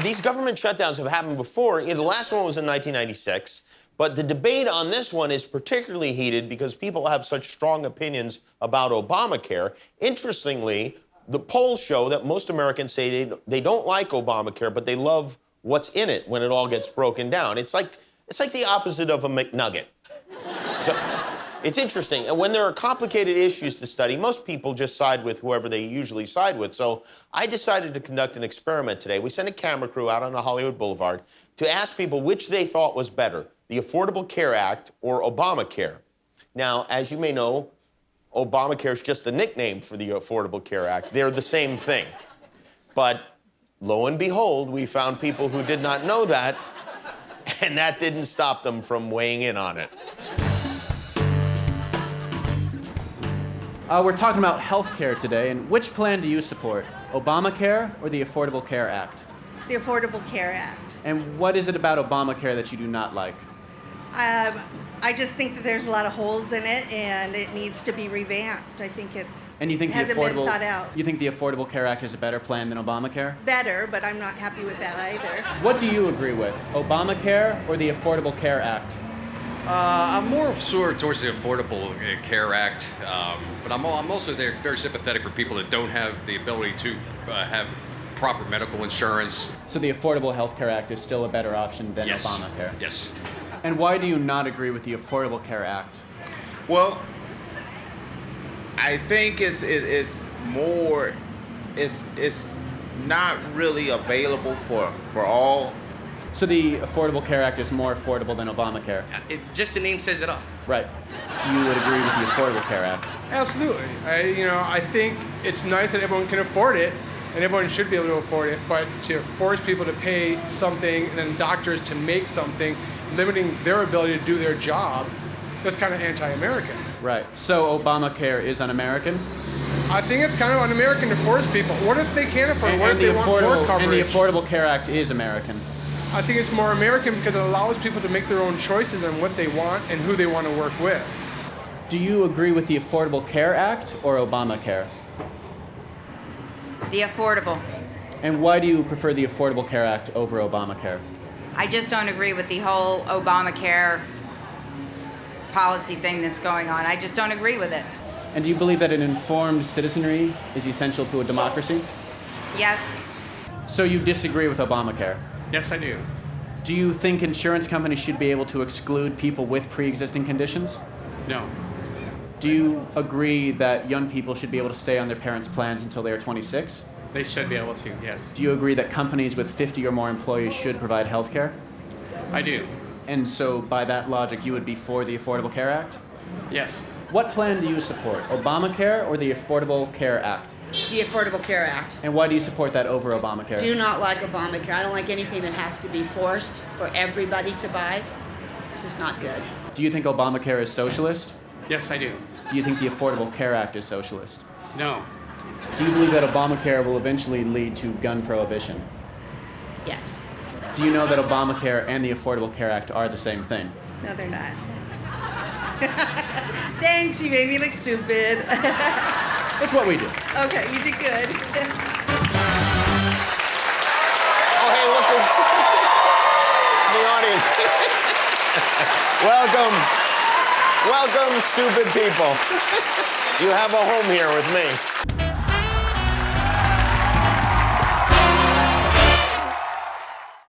These government shutdowns have happened before. The last one was in 1996. But the debate on this one is particularly heated because people have such strong opinions about Obamacare. Interestingly, the polls show that most Americans say they don't like Obamacare, but they love what's in it when it all gets broken down. It's like the opposite of a McNugget. So, it's interesting. And when there are complicated issues to study, most people just side with whoever they usually side with. So I decided to conduct an experiment today. We sent a camera crew out on the Hollywood Boulevard to ask people which they thought was better, the Affordable Care Act or Obamacare. Now, as you may know, Obamacare is just a nickname for the Affordable Care Act. They're the same thing. But lo and behold, we found people who did not know that, and that didn't stop them from weighing in on it. We're talking about healthcare today, and which plan do you support, Obamacare or the Affordable Care Act? The Affordable Care Act. And what is it about Obamacare that you do not like? I just think that there's a lot of holes in it, and it needs to be revamped. I think and you think hasn't been thought out. You think the Affordable Care Act is a better plan than Obamacare? Better, but I'm not happy with that either. What do you agree with, Obamacare or the Affordable Care Act? I'm more sort towards the Affordable Care Act, but I'm also very sympathetic for people that don't have the ability to have proper medical insurance. So the Affordable Health Care Act is still a better option than Yes. Obamacare? Yes. And why do you not agree with the Affordable Care Act? Well, I think it's not really available for all. So the Affordable Care Act is more affordable than Obamacare? Just the name says it all. Right. You would agree with the Affordable Care Act? Absolutely. I think it's nice that everyone can afford it, and everyone should be able to afford it, but to force people to pay something and then doctors to make something, limiting their ability to do their job, that's kind of anti-American. Right. So Obamacare is un-American? I think it's kind of un-American to force people. What if they can't afford it? What if they want more coverage? And the Affordable Care Act is American? I think it's more American because it allows people to make their own choices on what they want and who they want to work with. Do you agree with the Affordable Care Act or Obamacare? The affordable. And why do you prefer the Affordable Care Act over Obamacare? I just don't agree with the whole Obamacare policy thing that's going on. I just don't agree with it. And do you believe that an informed citizenry is essential to a democracy? Yes. So you disagree with Obamacare? Yes, I do. Do you think insurance companies should be able to exclude people with pre-existing conditions? No. Do you agree that young people should be able to stay on their parents' plans until they are 26? They should be able to, yes. Do you agree that companies with 50 or more employees should provide health care? I do. And so, by that logic, you would be for the Affordable Care Act? Yes. What plan do you support, Obamacare or the Affordable Care Act? The Affordable Care Act. And why do you support that over Obamacare? Do not like Obamacare. I don't like anything that has to be forced for everybody to buy. It's just not good. Do you think Obamacare is socialist? Yes, I do. Do you think the Affordable Care Act is socialist? No. Do you believe that Obamacare will eventually lead to gun prohibition? Yes. Do you know that Obamacare and the Affordable Care Act are the same thing? No, they're not. Thanks, you made me look stupid. It's what we do. Okay, you did good. Oh, hey, look, there's in the audience. Welcome. Welcome, stupid people. You have a home here with me.